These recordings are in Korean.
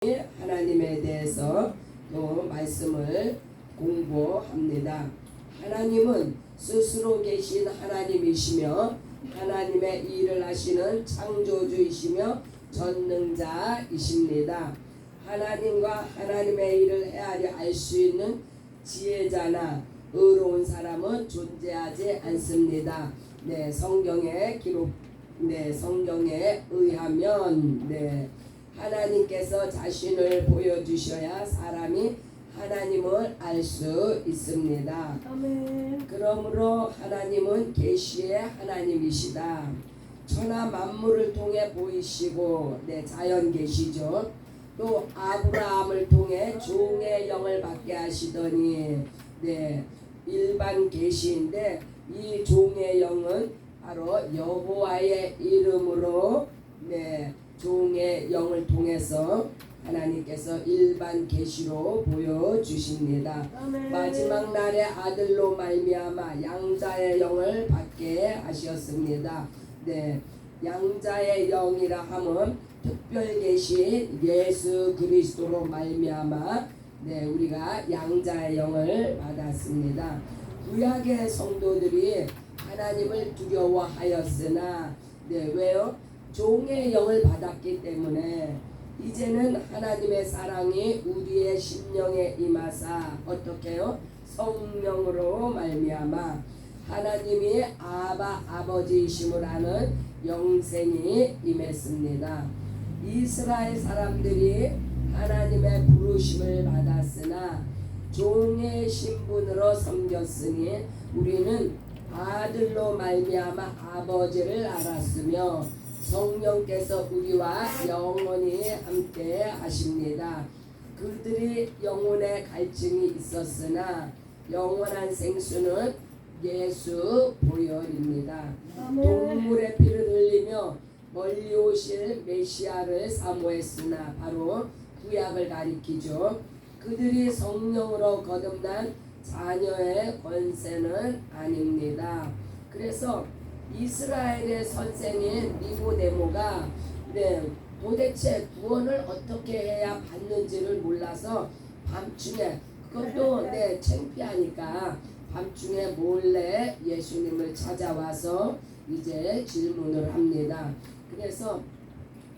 하나님에 대해서 또 말씀을 공부합니다. 하나님은 스스로 계신 하나님이시며 하나님의 일을 하시는 창조주이시며 전능자이십니다. 하나님과 하나님의 일을 헤아려 알 수 있는 지혜자나 의로운 사람은 존재하지 않습니다. 성경의 기록, 성경에 의하면 하나님께서 자신을 보여주셔야 사람이 하나님을 알 수 있습니다. 아멘. 그러므로 하나님은 계시의 하나님이시다. 천하 만물을 통해 보이시고 자연 계시죠. 또 아브라함을 통해 종의 영을 받게 하시더니 일반 계시인데 이 종의 영은 바로 여호와의 이름으로 종의 영을 통해서 하나님께서 일반 계시로 보여주십니다. 아멘. 마지막 날의 아들로 말미암아 양자의 영을 받게 하셨습니다. 양자의 영이라 함은 특별 계신 예수 그리스도로 말미암아 우리가 양자의 영을 받았습니다. 구약의 성도들이 하나님을 두려워하였으나 왜요? 종의 영을 받았기 때문에 이제는 하나님의 사랑이 우리의 심령에 임하사 어떻게요? 성령으로 말미암아 하나님이 아버지이심을 아는 영생이 임했습니다. 이스라엘 사람들이 하나님의 부르심을 받았으나 종의 신분으로 섬겼으니 우리는 아들로 말미암아 아버지를 알았으며 성령께서 우리와 영원히 함께 하십니다. 그들이 영혼의 갈증이 있었으나 영원한 생수는 예수 보혈입니다. 동물의 피를 흘리며 멀리 오실 메시아를 사모했으나 바로 구약을 가리키죠. 그들이 성령으로 거듭난 자녀의 권세는 아닙니다. 그래서 이스라엘의 선생인 니고데모가 도대체 구원을 어떻게 해야 받는지를 몰라서 밤중에 그것도 창피하니까 밤중에 몰래 예수님을 찾아와서 이제 질문을 합니다. 그래서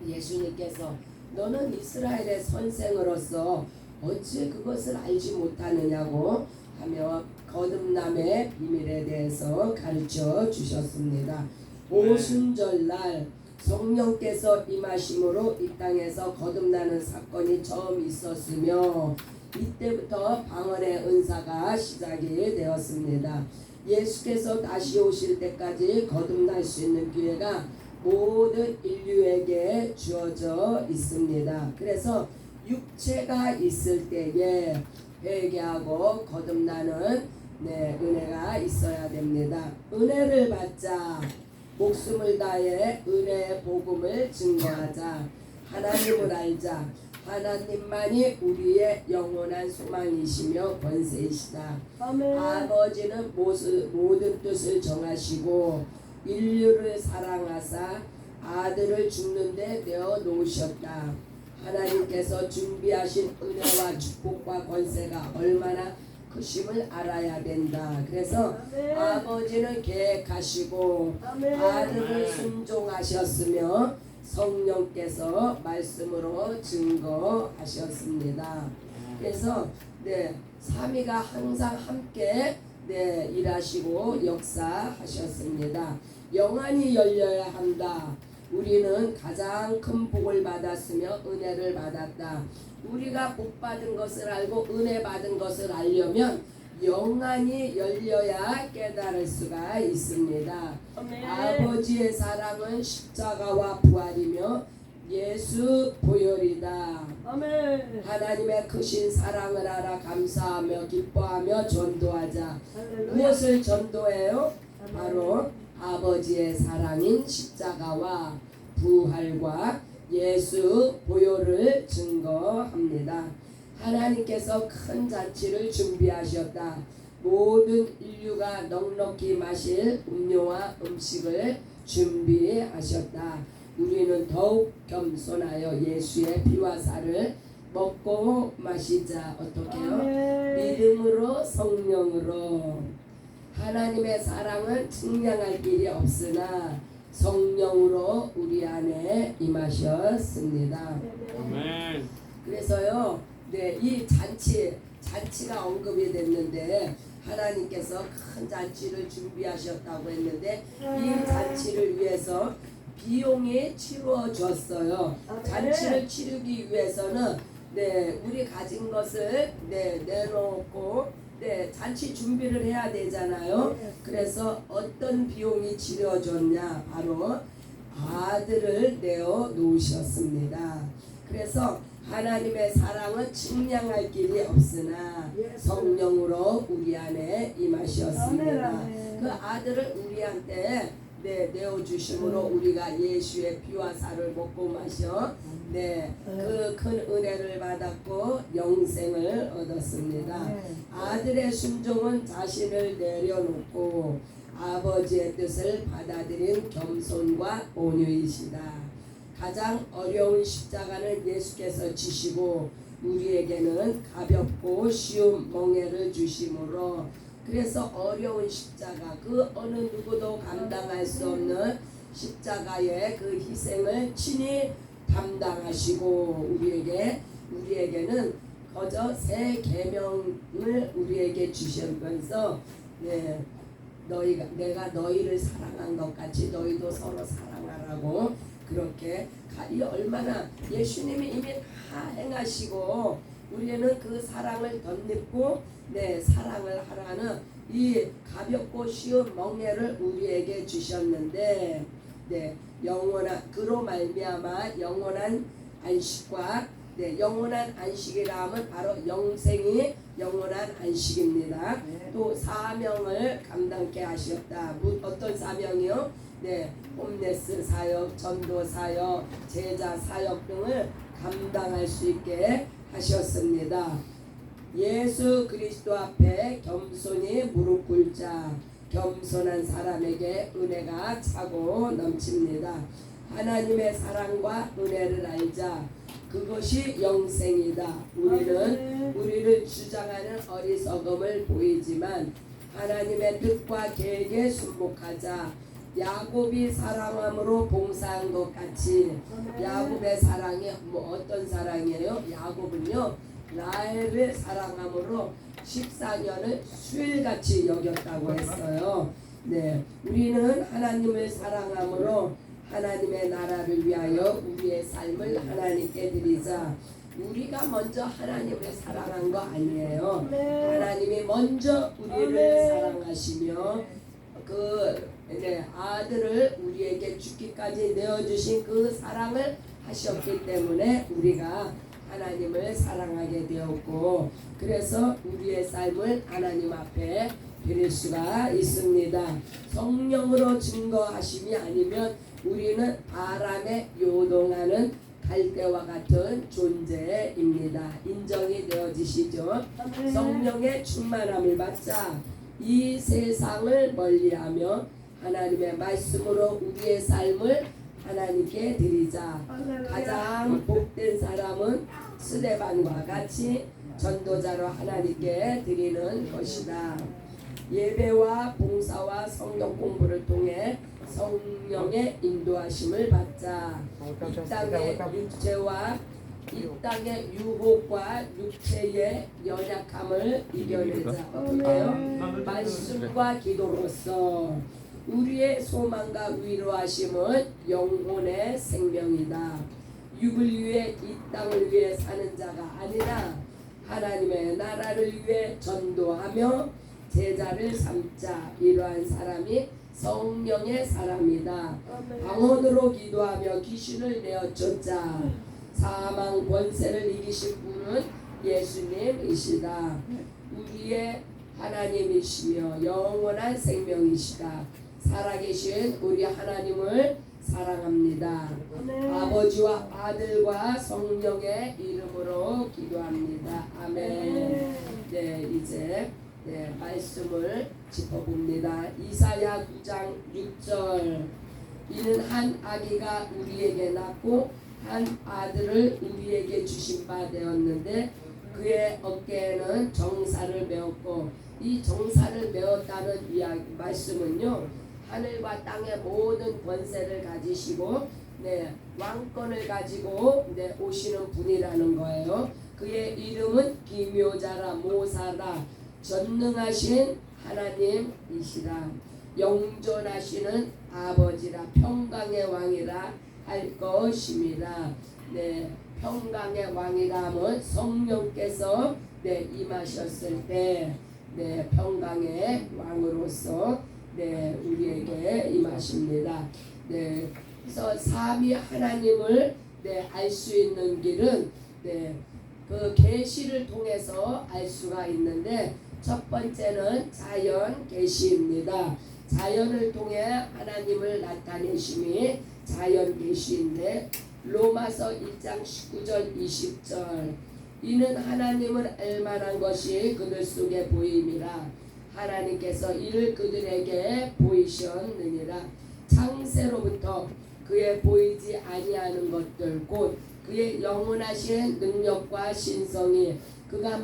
예수님께서 너는 이스라엘의 선생으로서 어찌 그것을 알지 못하느냐고 하며 거듭남의 비밀에 대해서 가르쳐 주셨습니다. 오순절날 성령께서 임하심으로 이 땅에서 거듭나는 사건이 처음 있었으며 이때부터 방언의 은사가 시작이 되었습니다. 예수께서 다시 오실 때까지 거듭날 수 있는 기회가 모든 인류에게 주어져 있습니다. 그래서 육체가 있을 때에 회개하고 거듭나는 은혜가 있어야 됩니다. 은혜를 받자 목숨을 다해 은혜의 복음을 증거하자 하나님을 알자 하나님만이 우리의 영원한 소망이시며 권세이시다. 아멘. 아버지는 모든 뜻을 정하시고 인류를 사랑하사 아들을 죽는 데 내어 놓으셨다. 하나님께서 준비하신 은혜와 축복과 권세가 얼마나 크심을 알아야 된다. 그래서 아멘. 아버지는 계획하시고 아멘. 아들을 순종하셨으며 성령께서 말씀으로 증거하셨습니다. 그래서 삼위가 항상 함께 일하시고 역사하셨습니다. 영안이 열려야 한다. 우리는 가장 큰 복을 받았으며 은혜를 받았다. 우리가 복 받은 것을 알고 은혜 받은 것을 알려면 영안이 열려야 깨달을 수가 있습니다. 아멘. 아버지의 사랑은 십자가와 부활이며 예수 보혈이다. 아멘. 하나님의 크신 사랑을 알아 감사하며 기뻐하며 전도하자. 할렐루야. 무엇을 전도해요? 아멘. 바로 아버지의 사랑인 십자가와 부활과 예수 보혈을 증거합니다. 하나님께서 큰 잔치를 준비하셨다. 모든 인류가 넉넉히 마실 음료와 음식을 준비하셨다. 우리는 더욱 겸손하여 예수의 피와 살을 먹고 마시자. 어떻게요? 아멘. 믿음으로 성령으로. 하나님의 사랑은 측량할 길이 없으나 성령으로 우리 안에 임하셨습니다. 아멘. 그래서요, 네, 이 잔치가 언급이 됐는데 하나님께서 큰 잔치를 준비하셨다고 했는데 이 잔치를 위해서 비용이 치루어졌어요. 잔치를 치르기 위해서는 네, 우리 가진 것을 네, 내놓고 네, 잔치 준비를 해야 되잖아요. 그래서 어떤 비용이 치러졌냐? 바로 아들을 내어 놓으셨습니다. 그래서 하나님의 사랑은 측량할 길이 없으나 성령으로 우리 안에 임하셨습니다. 그 아들을 우리한테 네, 내어주심으로 우리가 예수의 피와 살을 먹고 마셔 네, 그 큰 은혜를 받았고 영생을 얻었습니다. 아들의 순종은 자신을 내려놓고 아버지의 뜻을 받아들인 겸손과 온유이시다. 가장 어려운 십자가는 예수께서 지시고 우리에게는 가볍고 쉬운 멍에를 주심으로 그래서 어려운 십자가 그 어느 누구도 감당할 수 없는 십자가의 그 희생을 친히 담당하시고 우리에게는 거저 새 계명을 우리에게 주시면서 네, 내가 너희를 사랑한 것 같이 너희도 서로 사랑하라고 그렇게 이 얼마나 예수님이 이미 다 행하시고 우리는 그 사랑을 덧입고 네, 사랑을 하라는 이 가볍고 쉬운 멍에를 우리에게 주셨는데 네, 그로 말미암아 영원한 안식과 네, 영원한 안식이라 하면 바로 영생이 영원한 안식입니다. 또 사명을 감당케 하셨다. 어떤 사명이요? 네, 홈레스 사역, 전도 사역, 제자 사역 등을 감당할 수 있게 하셨습니다. 예수 그리스도 앞에 겸손히 무릎 꿇자. 겸손한 사람에게 은혜가 차고 넘칩니다. 하나님의 사랑과 은혜를 알자. 그것이 영생이다. 우리를 주장하는 어리석음을 보이지만 하나님의 뜻과 계획에 순복하자. 야곱이 사랑함으로 봉사한 것 같이 야곱의 사랑이 어떤 사랑이에요? 야곱은요 라헬을 사랑함으로 14년을 수일같이 여겼다고 했어요. 네, 우리는 하나님을 사랑함으로 하나님의 나라를 위하여 우리의 삶을 하나님께 드리자. 우리가 먼저 하나님을 사랑한 거 아니에요. 하나님이 먼저 우리를 사랑하시며 네, 아들을 우리에게 죽기까지 내어주신 그 사랑을 하셨기 때문에 우리가 하나님을 사랑하게 되었고 그래서 우리의 삶을 하나님 앞에 드릴 수가 있습니다. 성령으로 증거하심이 아니면 우리는 바람에 요동하는 갈대와 같은 존재입니다. 인정이 되어지시죠. 성령의 충만함을 받자. 이 세상을 멀리하며 하나님의 말씀으로 우리의 삶을 하나님께 드리자. 가장 복된 사람은 스데반과 같이 전도자로 하나님께 드리는 것이다. 예배와 봉사와 성경 공부를 통해 성령의 인도하심을 받자. 이 땅의 육체와 이 땅의 유혹과 육체의 연약함을 이겨내자. 어떻게요? 말씀과 기도로서 우리의 소망과 위로하심은 영혼의 생명이다. 육을 위해 이 땅을 위해 사는 자가 아니라 하나님의 나라를 위해 전도하며 제자를 삼자. 이러한 사람이 성령의 사람이다. 방언으로 기도하며 귀신을 내어쫓자. 사망 권세를 이기신 분은 예수님이시다. 우리의 하나님이시며 영원한 생명이시다. 살아계신 우리 하나님을 사랑합니다. 아버지와 아들과 성령의 이름으로 기도합니다. 아멘. 네, 이제 말씀을 짚어봅니다. 이사야 9장 6절. 이는 한 아기가 우리에게 낳고 한 아들을 우리에게 주신 바 되었는데 그의 어깨에는 정사를 메었고 이 정사를 메었다는 이야기 말씀은요 하늘과 땅의 모든 권세를 가지시고 왕권을 가지고 오시는 분이라는 거예요. 그의 이름은 기묘자라 모사라 전능하신 하나님이시라 영존하시는 아버지라 평강의 왕이라 할 것임이라. 평강의 왕이라 하면 성령께서 임하셨을 때 평강의 왕으로서 우리에게 임하십니다. 그래서 삼위 하나님을 알 수 있는 길은 그 계시를 통해서 알 수가 있는데 첫 번째는 자연 계시입니다. 자연을 통해 하나님을 나타내심이 자연 계시인데 로마서 1장 19절 20절 이는 하나님을 알만한 것이 그들 속에 보임이라 하나님께서 이를 그들에게 보이셨느니라. 창세로부터 그의 보이지 아니하는 것들 곧 그의 영원하신 능력과 신성이 그가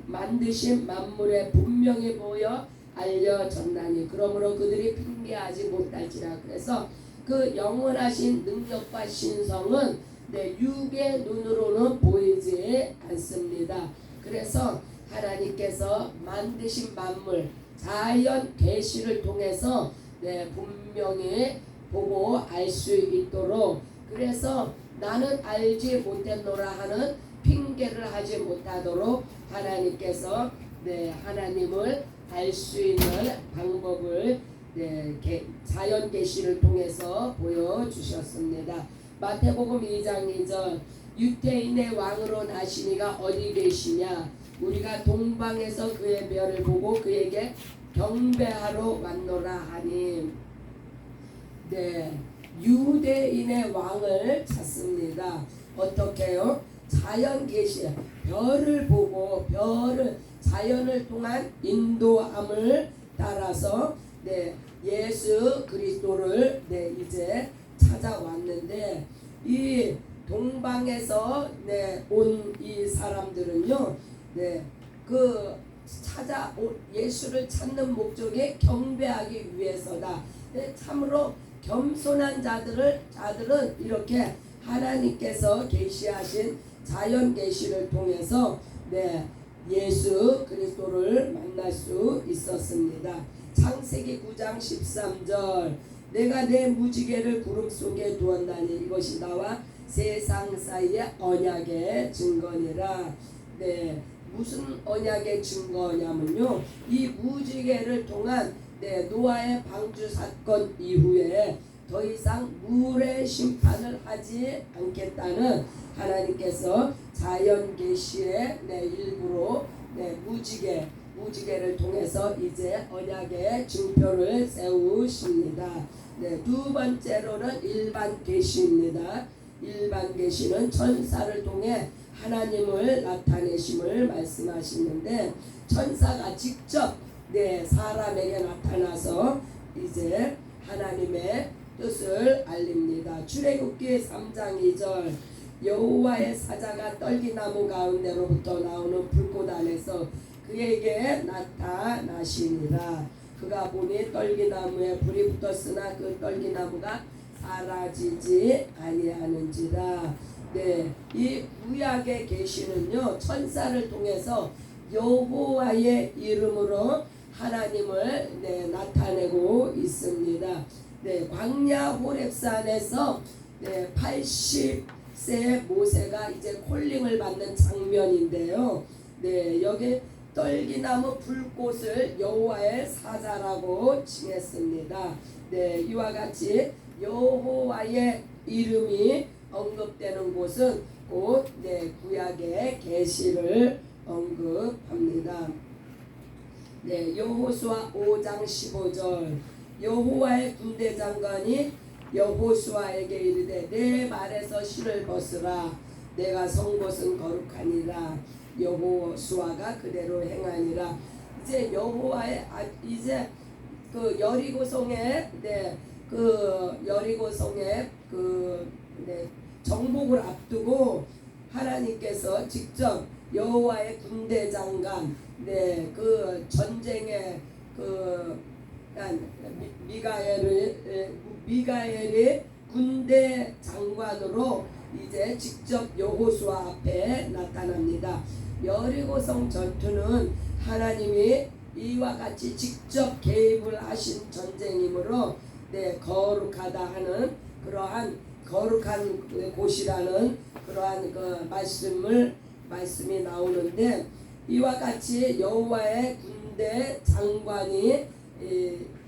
만드신 만물에 분명히 보여 알려졌나니 그러므로 그들이 핑계하지 못할지라. 그래서 그 영원하신 능력과 신성은 육의 눈으로는 보이지 않습니다. 그래서 하나님께서 만드신 만물 자연 계시를 통해서 분명히 보고 알 수 있도록 그래서 나는 알지 못했노라 하는 핑계를 하지 못하도록 하나님께서 하나님을 알 수 있는 방법을 자연 계시를 통해서 보여주셨습니다. 마태복음 2장 2절 유태인의 왕으로 나시니가 어디 계시냐 우리가 동방에서 그의 멸을 보고 그에게 경배하러 왔노라 하니 유대인의 왕을 찾습니다. 어떻게요? 자연 계시 별을 보고 자연을 통한 인도함을 따라서 예수 그리스도를 이제 찾아왔는데 이 동방에서 온 이 사람들은요 그 예수를 찾는 목적이 경배하기 위해서다. 참으로 겸손한 자들은 이렇게 하나님께서 계시하신 자연 계시를 통해서 예수 그리스도를 만날 수 있었습니다. 창세기 9장 13절 내가 내 무지개를 구름 속에 두었나니 이것이 나와 세상 사이의 언약의 증거니라. 무슨 언약의 증거냐면요 이 무지개를 통한 노아의 방주 사건 이후에 더 이상 물의 심판을 하지 않겠다는 하나님께서 자연 계시의 일부로 무지개를 통해서 이제 언약의 증표를 세우십니다. 두 번째로는 일반 계시입니다. 일반 계시는 천사를 통해 하나님을 나타내심을 말씀하시는데 천사가 직접 사람에게 나타나서 이제 하나님의 뜻을 알립니다. 출애굽기 3장 2절 여호와의 사자가 떨기나무 가운데로부터 나오는 불꽃 안에서 그에게 나타나시니라. 그가 보니 떨기나무에 불이 붙었으나 그 떨기나무가 사라지지 아니하는지라. 이 구약의 계시는요 천사를 통해서 여호와의 이름으로 하나님을 나타내고 있습니다. 광야 호렙산에서 80세 모세가 이제 콜링을 받는 장면인데요. 여기 떨기나무 불꽃을 여호와의 사자라고 칭했습니다. 이와 같이 여호와의 이름이 언급되는 곳은 곧 구약의 계시를 언급합니다. 여호수아 5장 15절 여호와의 군대 장관이 여호수아에게 이르되 내 발에서 실을 벗으라 내가 선 곳은 거룩하니라. 여호수아가 그대로 행하니라. 이제 여호와의 이제 그 여리고성에 정복을 앞두고 하나님께서 직접 여호와의 군대 장관, 그 전쟁의 미가엘의 군대 장관으로 이제 직접 여호수아 앞에 나타납니다. 여리고성 전투는 하나님이 이와 같이 직접 개입을 하신 전쟁이므로 거룩하다 하는 그러한 거룩한 곳이라는 그러한 그 말씀이 나오는데, 이와 같이 여호와의 군대 장관이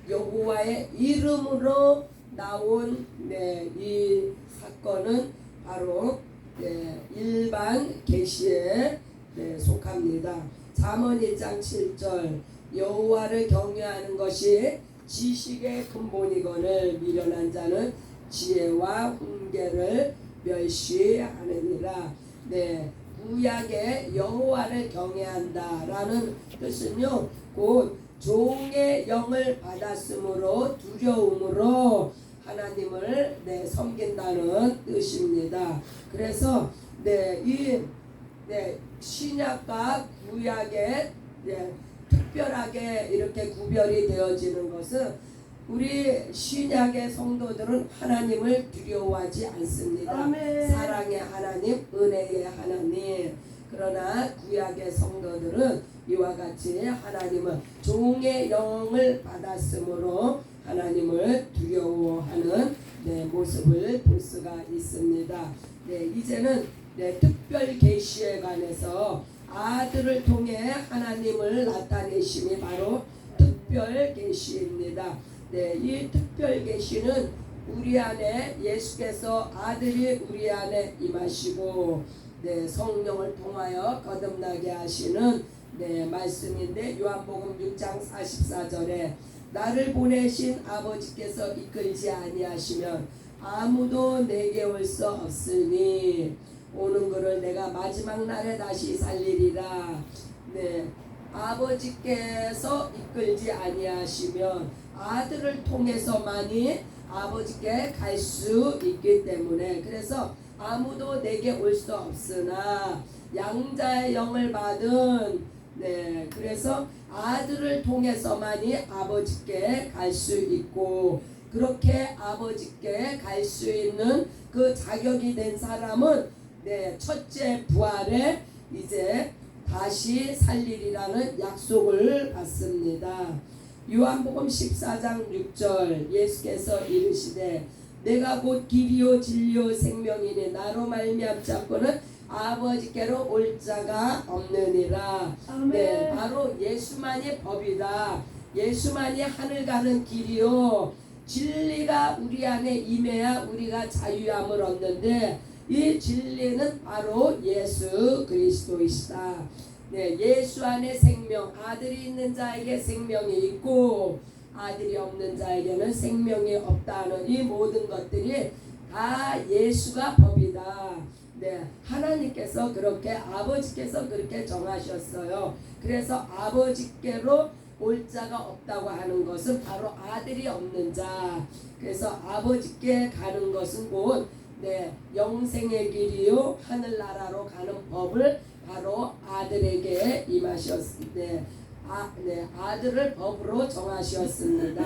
여호와의 이름으로 나온 이 사건은 바로 일반 계시에 속합니다. 잠언 1장 7절 여호와를 경외하는 것이 지식의 근본이거늘 미련한 자는 지혜와 훈계를 멸시하느니라. 구약의 여호와를 경외한다라는 뜻은요, 곧 종의 영을 받았으므로 두려움으로 하나님을 섬긴다는 뜻입니다. 그래서 이 신약과 구약에 특별하게 이렇게 구별이 되어지는 것은, 우리 신약의 성도들은 하나님을 두려워하지 않습니다. 아멘. 사랑의 하나님, 은혜의 하나님. 그러나 구약의 성도들은 이와 같이 하나님은 종의 영을 받았으므로 하나님을 두려워하는 모습을 볼 수가 있습니다. 이제는 특별 계시에 관해서 아들을 통해 하나님을 나타내심이 바로 특별 계시입니다. 이 특별 계시는 우리 안에 예수께서 아들이 우리 안에 임하시고 성령을 통하여 거듭나게 하시는 말씀인데, 요한복음 6장 44절에 나를 보내신 아버지께서 이끌지 아니하시면 아무도 내게 올 수 없으니 오는 그를 내가 마지막 날에 다시 살리리라. 아버지께서 이끌지 아니하시면 아들을 통해서만이 아버지께 갈 수 있기 때문에, 그래서 아무도 내게 올 수 없으나 양자의 영을 받은 그래서 아들을 통해서만이 아버지께 갈 수 있고, 그렇게 아버지께 갈 수 있는 그 자격이 된 사람은 첫째 부활에 이제 다시 살리리라는 약속을 받습니다. 요한복음 14장 6절 예수께서 이르시되 내가 곧 길이요 진리요 생명이니 나로 말미암지 않고는 아버지께로 올 자가 없느니라. 바로 예수만이 법이다. 예수만이 하늘 가는 길이요 진리가 우리 안에 임해야 우리가 자유함을 얻는데, 이 진리는 바로 예수 그리스도이시다. 예수 안에 생명, 아들이 있는 자에게 생명이 있고 아들이 없는 자에게는 생명이 없다는 이 모든 것들이 다 예수가 법이다. 하나님께서 그렇게, 아버지께서 그렇게 정하셨어요. 그래서 아버지께로 올 자가 없다고 하는 것은 바로 아들이 없는 자. 그래서 아버지께 가는 것은 곧 영생의 길이요 하늘나라로 가는 법을 바로 아들에게 임하셨을 때 아들을 법으로 정하셨습니다.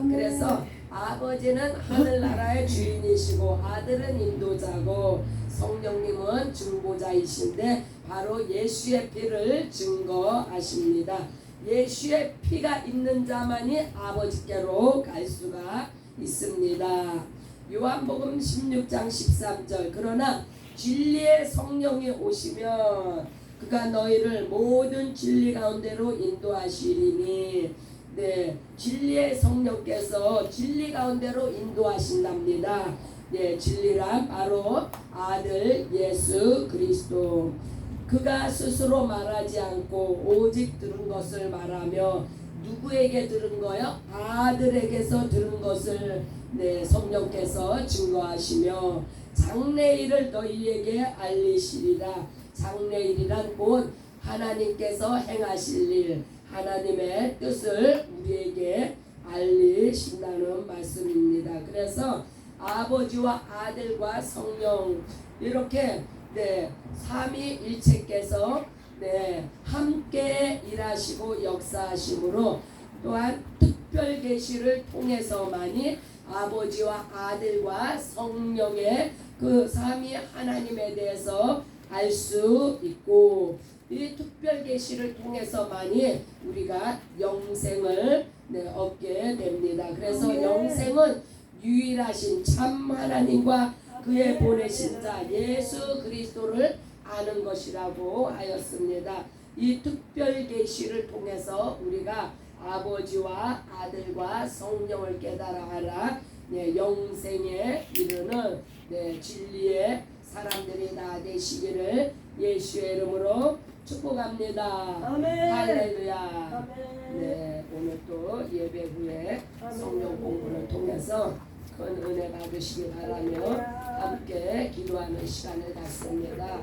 그래서 아버지는 하늘나라의 주인이시고 아들은 인도자고 성령님은 중보자이신데 바로 예수의 피를 증거하십니다. 예수의 피가 있는 자만이 아버지께로 갈 수가 있습니다. 요한복음 16장 13절 그러나 진리의 성령이 오시면 그가 너희를 모든 진리 가운데로 인도하시리니, 진리의 성령께서 진리 가운데로 인도하신답니다. 진리란 바로 아들 예수 그리스도. 그가 스스로 말하지 않고 오직 들은 것을 말하며, 누구에게 들은 거요? 아들에게서 들은 것을 성령께서 증거하시며 장래일을 너희에게 알리시리라. 장래일이란 곧 하나님께서 행하실 일, 하나님의 뜻을 우리에게 알리신다는 말씀입니다. 그래서 아버지와 아들과 성령 이렇게 삼위일체께서 함께 일하시고 역사하심으로 또한 특별 계시를 통해서만이 아버지와 아들과 성령의 그 삼위 하나님에 대해서 알 수 있고 이 특별 계시를 통해서만이 우리가 영생을 얻게 됩니다. 그래서 아멘. 영생은 유일하신 참 하나님과 그의 보내신 자 예수 그리스도를 아는 것이라고 하였습니다. 이 특별 계시를 통해서 우리가 아버지와 아들과 성령을 깨달아 알아 영생에 이르는 진리의 사람들이 다 되시기를 예수의 이름으로 축복합니다. 아멘. 할렐루야. 아멘. 오늘 또 예배 후에 아멘. 성령 공부를 통해서 큰 은혜 받으시기 바라며 함께 기도하는 시간을 갖습니다.